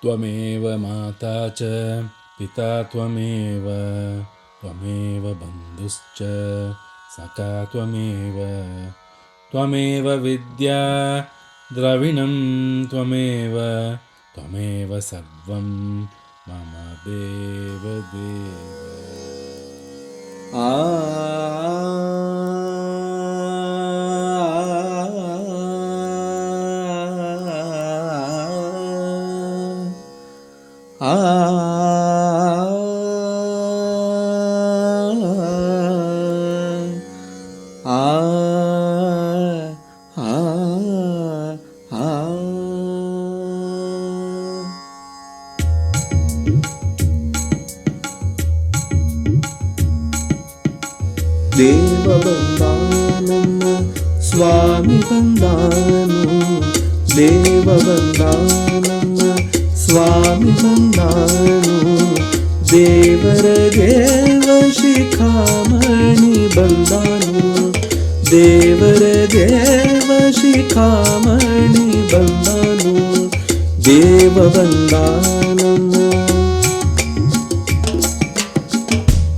त्वमेव माता च पिता त्वमेव बन्धुश्च सखा त्वमेव विद्या द्रविणं त्वमेव सर्वं मम देवदेव। ದೇವ ಬಂದಾನಮ್ಮ ಸ್ವಾಮಿ ಬಂದಾನು, ದೇವ ಬಂದಾನಮ್ಮ ಸ್ವಾಮಿ ಬಂದಾನು, ದೇವರ ದೇವ ಶಿಖಾಮಣಿ ಬಂದಾನು, ದೇವರ ದೇವ ಶಿಖಾಮಣಿ ಬಂದಾನು, ದೇವ ಬಂದಾನಮ್ಮ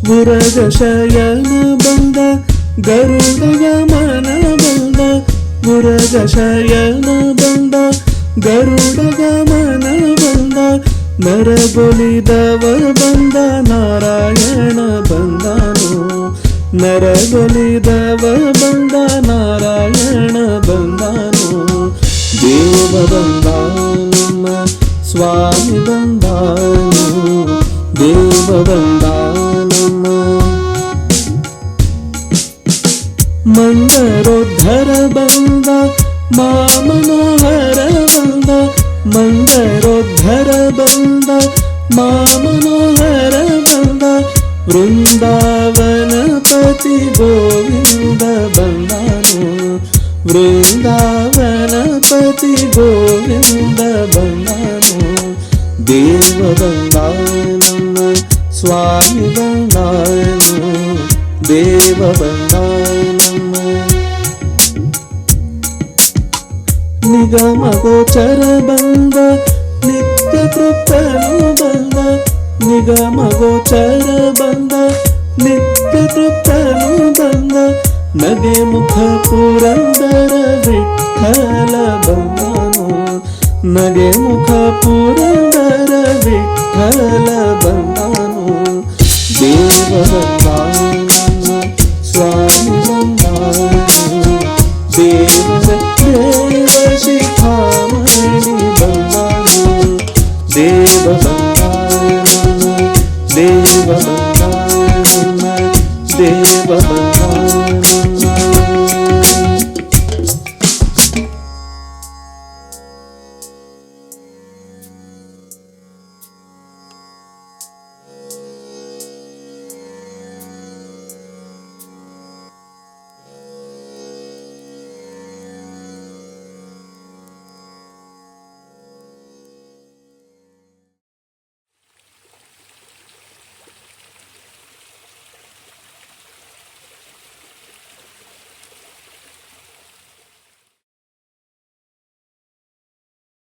ಗುರಗ ಶಯನ ಬಂದ ಗರುಡಯ ಮನ ಬಂದ, ಗುರಗ ಶಯನ ಬಂದ ಗರುಡಯ ಮನ ಬಂದ, ನರಗೊಲಿದವ ಬಂದ ನಾರಾಯಣ ಬಂದನು, ನರಗೊಲಿದವ ಬಂದ ನಾರಾಯಣ ಬಂದನು, ದೇವ ಬಂದಾನಮ್ಮ ಸ್ವಾಮಿ ಬಂದಾನು, ದೇವ ಬಂದಾನಮ್ಮ ಮಂದರೋದ್ಧರ ಬಂದ ಮಾಮನೋಹರ ಬಂದ, ಮಂದರೋದ್ಧರ ಬಂದ ಮಾಮನೋಹರ ಬಂದ, ವೃಂದಾವನ ಪತಿ ಗೋವಿಂದ ಬಂದನು, ವೃಂದಾವನ ಪತಿ ಗೋವಿಂದ ಬಂದನು, ದೇವ ಬಂದಾನಮ್ಮ ಸ್ವಾಮಿ ಬಂದಾನು, ದೇವ ಬಂದಾನಮ್ಮ ನಿಗಮ ಗೋಚರ ಬಂದ ನಿತ್ಯ ತೃಪ್ತನು ಬಂದ, ನಿಗಮ ಗೋಚರ ಬಂದ ನಿತ್ಯ ತೃಪ್ತನು ಬಂದ, ನಗೆ ಮುಖ ಪುರಂದರ ವಿಠಲ ಬಂದನು, ನಗೆ ಮುಖ ಪುರಂದರ ವಿಠಲ ಬಂದನು, ದೇವ ಬಂದಾನಮ್ಮ ಸ್ವಾಮಿ ಬಂದಾನು, ದೇವರ ದೇವ ಶಿಖಾಮಣಿ ಬಂದಾನು, ದೇವ ಬಂದಾನಮ್ಮ ದೇವ ಬಂದಾನಮ್ಮ ದೇವ ಬಂದಾನಮ್ಮ